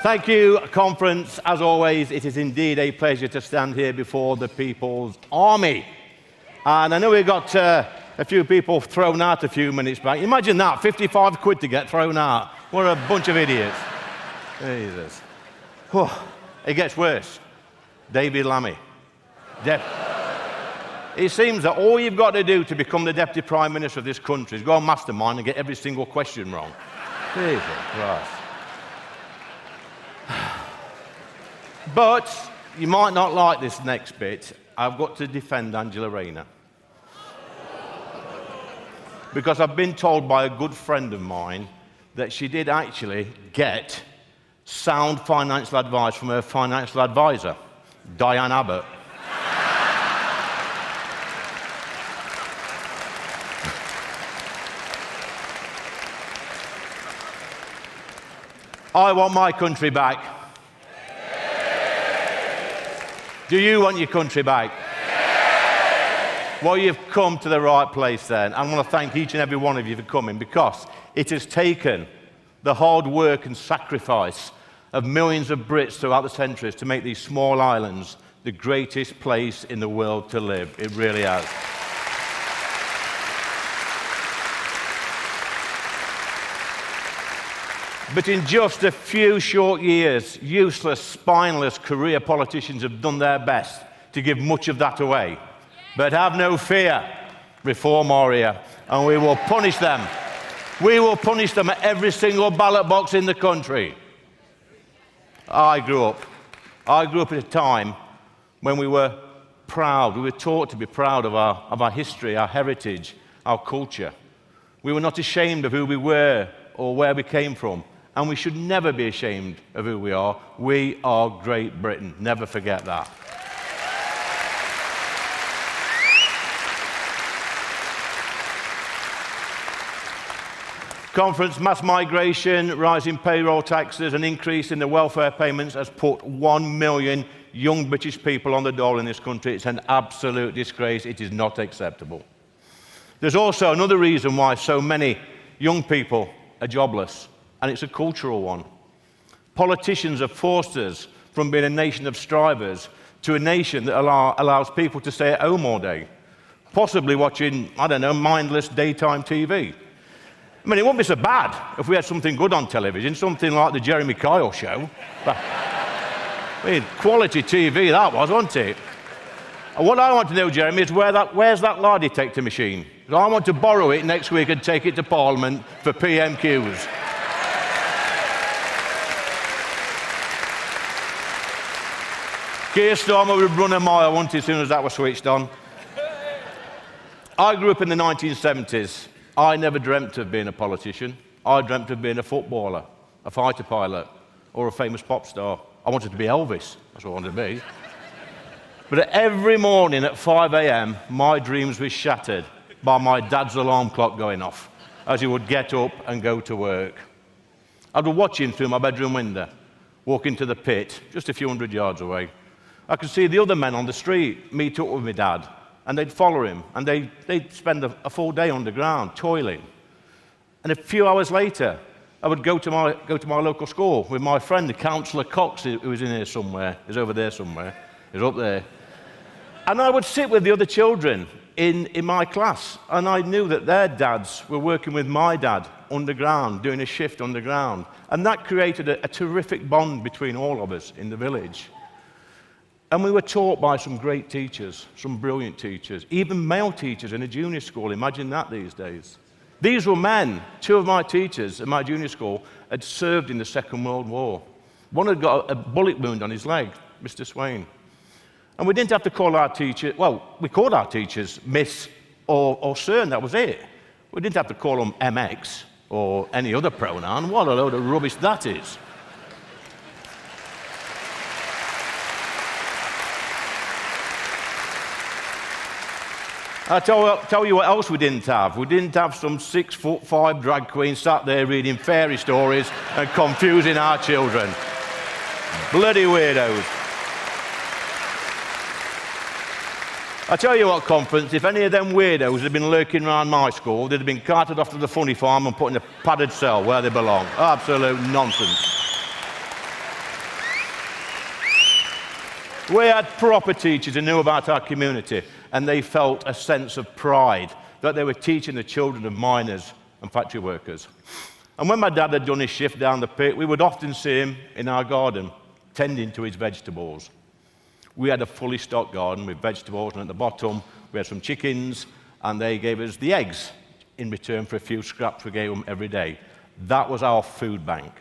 Thank you, conference. As always, it is indeed a pleasure to stand here before the People's Army. And I know we got a few people thrown out a few minutes back. Imagine that, 55 quid to get thrown out. What a bunch of idiots. Jesus. Whew. It gets worse. David Lammy. It seems that all you've got to do to become the Deputy Prime Minister of this country is go on Mastermind and get every single question wrong. Jesus Christ. But you might not like this next bit. I've got to defend Angela Rayner. Because I've been told by a good friend of mine that she did actually get sound financial advice from her financial advisor, Diane Abbott. I want my country back. Do you want your country back? Well, you've come to the right place then. I want to thank each and every one of you for coming, because it has taken the hard work and sacrifice of millions of Brits throughout the centuries to make these small islands the greatest place in the world to live. It really has. But in just a few short years, useless, spineless career politicians have done their best to give much of that away. But have no fear, Reform are here, and we will punish them. We will punish them at every single ballot box in the country. I grew up at a time when we were proud. We were taught to be proud of our history, our heritage, our culture. We were not ashamed of who we were or where we came from. And we should never be ashamed of who we are. We are Great Britain. Never forget that. Conference, mass migration, rising payroll taxes, an increase in the welfare payments has put 1 million young British people on the dole in this country. It's an absolute disgrace. It is not acceptable. There's also another reason why so many young people are jobless. And it's a cultural one. Politicians have forced us from being a nation of strivers to a nation that allows people to stay at home all day, possibly watching, I don't know, mindless daytime TV. I mean, it wouldn't be so bad if we had something good on television, something like the Jeremy Kyle show. But, I mean, quality TV that was, wasn't it? And what I want to know, Jeremy, is where's that lie detector machine? I want to borrow it next week and take it to Parliament for PMQs. Keir Starmer would run a mile, wouldn't he, as soon as that was switched on. I grew up in the 1970s. I never dreamt of being a politician. I dreamt of being a footballer, a fighter pilot, or a famous pop star. I wanted to be Elvis. That's what I wanted to be. But every morning at 5 a.m., my dreams were shattered by my dad's alarm clock going off as he would get up and go to work. I'd watch him through my bedroom window, walking to the pit, just a few hundred yards away. I could see the other men on the street meet up with my dad, and they'd follow him, and they'd spend a full day underground, toiling. And a few hours later, I would go to my local school with my friend, the Councillor Cox, who was in here somewhere. He's over there somewhere. He's up there. And I would sit with the other children in my class, and I knew that their dads were working with my dad underground, doing a shift underground. And that created a terrific bond between all of us in the village. And we were taught by some great teachers, some brilliant teachers, even male teachers in a junior school. Imagine that these days. These were men. Two of my teachers at my junior school had served in the Second World War. One had got a bullet wound on his leg, Mr. Swain. And we didn't have to call our teacher, well, we called our teachers Miss or Sir, and that was it. We didn't have to call them MX or any other pronoun. What a load of rubbish that is. I'll tell you what else we didn't have. We didn't have some 6'5" drag queen sat there reading fairy stories and confusing our children. Bloody weirdos. I tell you what, conference, if any of them weirdos had been lurking around my school, they'd have been carted off to the funny farm and put in a padded cell where they belong. Absolute nonsense. We had proper teachers who knew about our community, and they felt a sense of pride that they were teaching the children of miners and factory workers. And when my dad had done his shift down the pit, we would often see him in our garden, tending to his vegetables. We had a fully stocked garden with vegetables, and at the bottom we had some chickens, and they gave us the eggs in return for a few scraps we gave them every day. That was our food bank.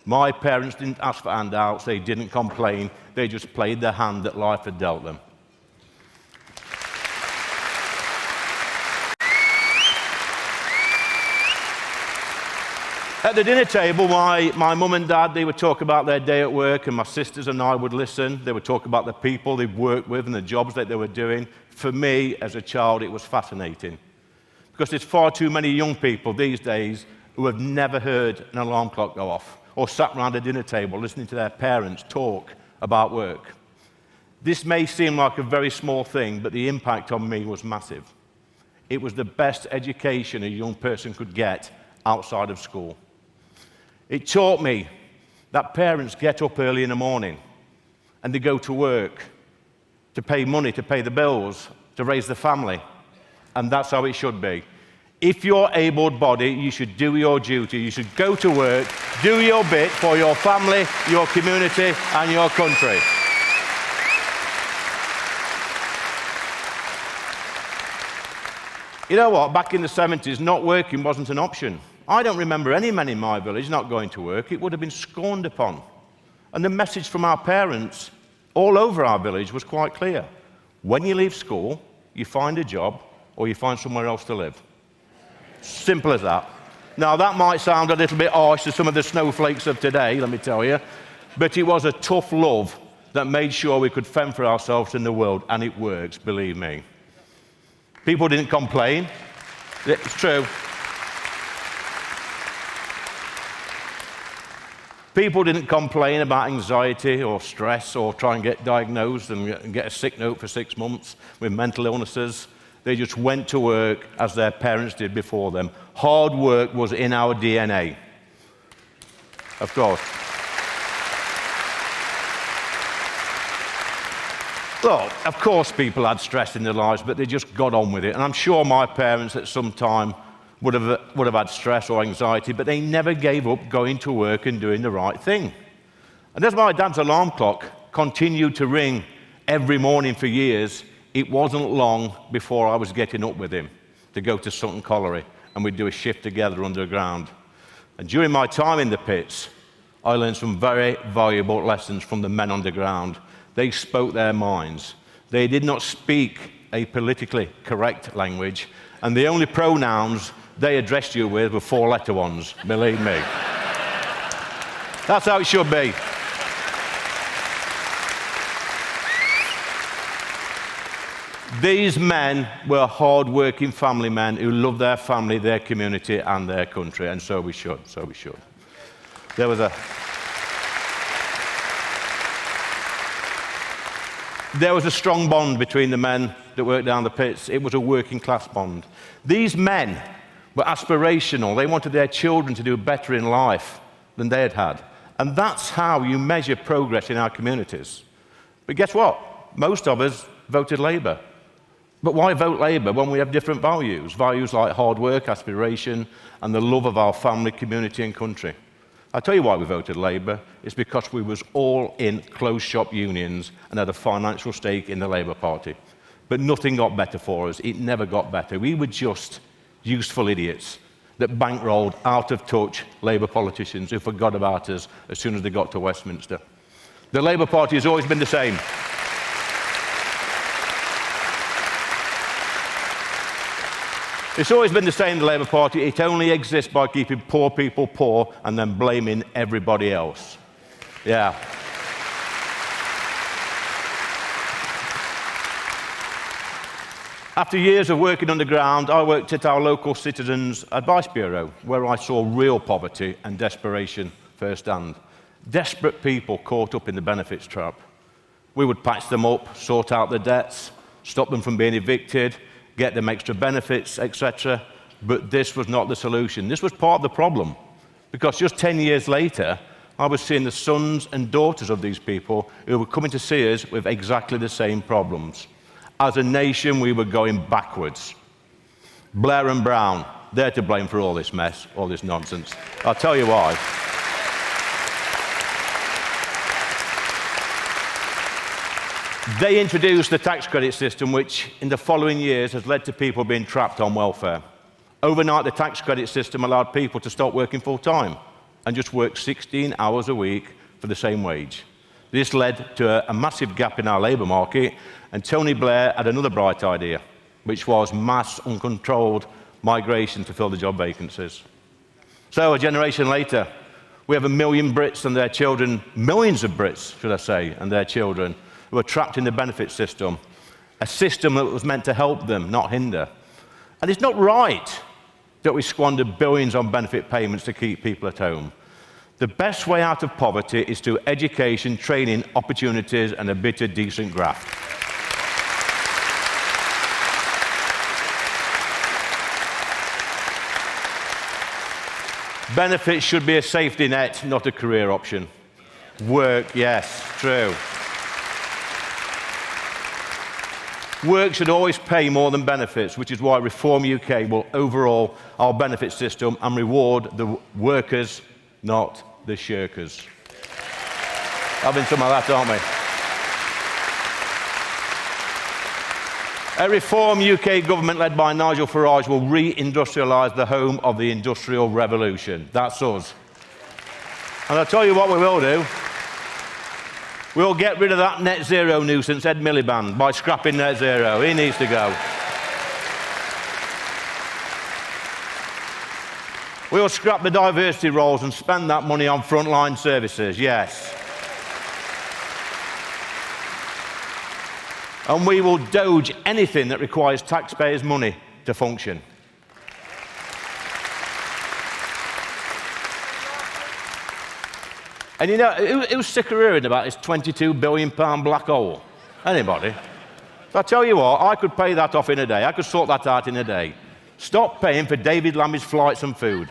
My parents didn't ask for handouts, they didn't complain, they just played the hand that life had dealt them. At the dinner table, my mum and dad, they would talk about their day at work, and my sisters and I would listen. They would talk about the people they'd worked with and the jobs that they were doing. For me, as a child, it was fascinating. Because there's far too many young people these days who have never heard an alarm clock go off, or sat around a dinner table listening to their parents talk about work. This may seem like a very small thing, but the impact on me was massive. It was the best education a young person could get outside of school. It taught me that parents get up early in the morning and they go to work to pay money, to pay the bills, to raise the family. And that's how it should be. If you're able-bodied, you should do your duty. You should go to work, do your bit for your family, your community, and your country. You know what? Back in the 70s, not working wasn't an option. I don't remember any men in my village not going to work. It would have been scorned upon. And the message from our parents all over our village was quite clear. When you leave school, you find a job or you find somewhere else to live. Simple as that. Now, that might sound a little bit harsh to some of the snowflakes of today, let me tell you, but it was a tough love that made sure we could fend for ourselves in the world, and it works, believe me. People didn't complain. It's true. People didn't complain about anxiety or stress or try and get diagnosed and get a sick note for 6 months with mental illnesses. They just went to work as their parents did before them. Hard work was in our DNA. Of course. Well, of course people had stress in their lives, but they just got on with it. And I'm sure my parents at some time would have had stress or anxiety, but they never gave up going to work and doing the right thing. And as my dad's alarm clock continued to ring every morning for years, it wasn't long before I was getting up with him to go to Sutton Colliery, and we'd do a shift together underground. And during my time in the pits, I learned some very valuable lessons from the men underground. They spoke their minds. They did not speak a politically correct language, and the only pronouns they addressed you with were 4-letter ones, believe me. That's how it should be. These men were hard-working family men who loved their family, their community, and their country, and so we should, so we should. There was a strong bond between the men that worked down the pits. It was a working-class bond. These men were aspirational. They wanted their children to do better in life than they had had. And that's how you measure progress in our communities. But guess what? Most of us voted Labour. But why vote Labour when we have different values? Values like hard work, aspiration, and the love of our family, community, and country. I'll tell you why we voted Labour. It's because we was all in closed-shop unions and had a financial stake in the Labour Party. But nothing got better for us. It never got better. We were just useful idiots that bankrolled out-of-touch Labour politicians who forgot about us as soon as they got to Westminster. The Labour Party has always been the same. It's always been the same, the Labour Party. It only exists by keeping poor people poor and then blaming everybody else. Yeah. After years of working underground, I worked at our local Citizens Advice Bureau, where I saw real poverty and desperation firsthand. Desperate people caught up in the benefits trap. We would patch them up, sort out their debts, stop them from being evicted, get them extra benefits, etc. But this was not the solution. This was part of the problem, because just 10 years later, I was seeing the sons and daughters of these people who were coming to see us with exactly the same problems. As a nation, we were going backwards. Blair and Brown, they're to blame for all this mess, all this nonsense. I'll tell you why. They introduced the tax credit system, which in the following years has led to people being trapped on welfare. Overnight, the tax credit system allowed people to stop working full-time and just work 16 hours a week for the same wage. This led to a massive gap in our labour market, and Tony Blair had another bright idea, which was mass, uncontrolled migration to fill the job vacancies. So a generation later, we have 1 million Brits and their children, millions of Brits, should I say, and their children, who are trapped in the benefit system, a system that was meant to help them, not hinder. And it's not right that we squander billions on benefit payments to keep people at home. The best way out of poverty is through education, training, opportunities, and a bit of decent graft. Benefits should be a safety net, not a career option. Work, yes, true. Work should always pay more than benefits, which is why Reform UK will overhaul our benefit system and reward the workers, not the shirkers. Having some of that, aren't we? A Reform UK government led by Nigel Farage will reindustrialise the home of the Industrial Revolution. That's us. And I'll tell you what we will do. We'll get rid of that net zero nuisance, Ed Miliband, by scrapping net zero. He needs to go. We'll scrap the diversity roles and spend that money on frontline services, yes. And we will doge anything that requires taxpayers' money to function. And you know, who's sick of hearing about this £22 billion black hole? Anybody? So I tell you what, I could pay that off in a day. I could sort that out in a day. Stop paying for David Lammy's flights and food.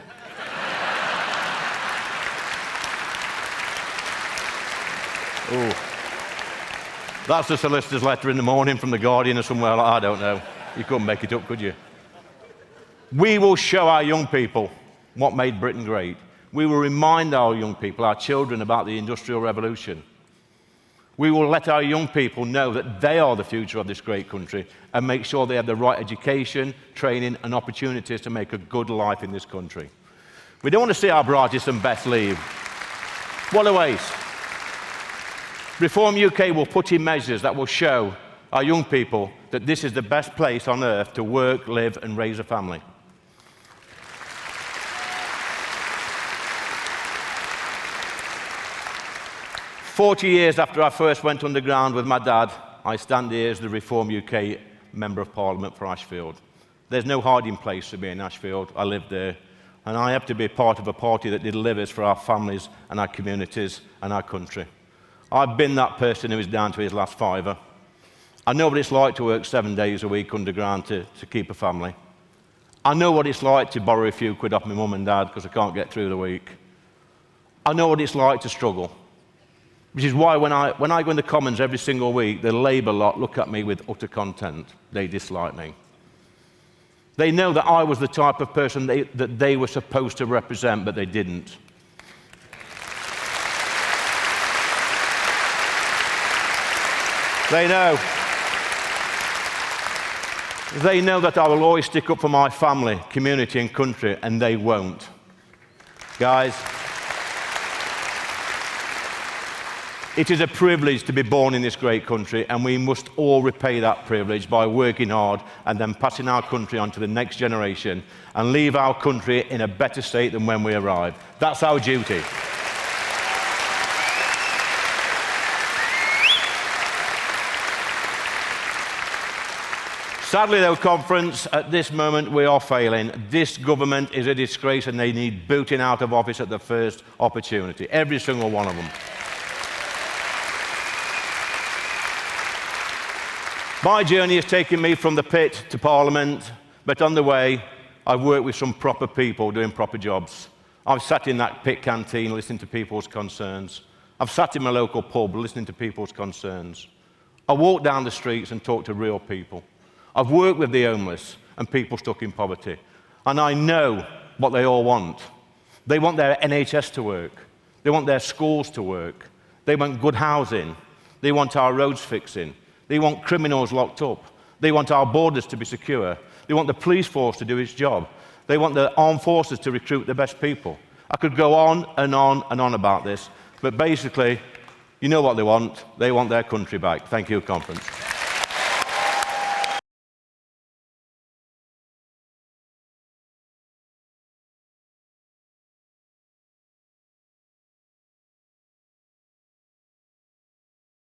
Ooh. That's the solicitor's letter in the morning from The Guardian or somewhere, I don't know. You couldn't make it up, could you? We will show our young people what made Britain great. We will remind our young people, our children, about the Industrial Revolution. We will let our young people know that they are the future of this great country and make sure they have the right education, training and opportunities to make a good life in this country. We don't want to see our brightest and best leave. What a waste. Reform UK will put in measures that will show our young people that this is the best place on earth to work, live and raise a family. "40 years after I first went underground with my dad, I stand here as the Reform UK Member of Parliament for Ashfield. There's no hiding place for me in Ashfield. I live there, and I have to be part of a party that delivers for our families and our communities and our country. I've been that person who is down to his last fiver. I know what it's like to work 7 days a week underground to keep a family. I know what it's like to borrow a few quid off my mum and dad because I can't get through the week. I know what it's like to struggle. Which is why when I go in the Commons every single week, the Labour lot look at me with utter contempt. They dislike me. They know that I was the type of person that they were supposed to represent, but they didn't. They know. They know that I will always stick up for my family, community and country, and they won't. Guys, it is a privilege to be born in this great country, and we must all repay that privilege by working hard and then passing our country on to the next generation and leave our country in a better state than when we arrived. That's our duty. Sadly, though, conference, at this moment we are failing. This government is a disgrace and they need booting out of office at the first opportunity. Every single one of them. My journey has taken me from the pit to Parliament, but on the way, I've worked with some proper people doing proper jobs. I've sat in that pit canteen listening to people's concerns. I've sat in my local pub listening to people's concerns. I walk down the streets and talk to real people. I've worked with the homeless and people stuck in poverty. And I know what they all want. They want their NHS to work. They want their schools to work. They want good housing. They want our roads fixing. They want criminals locked up. They want our borders to be secure. They want the police force to do its job. They want the armed forces to recruit the best people. I could go on and on and on about this, but basically, you know what they want. They want their country back. Thank you, conference.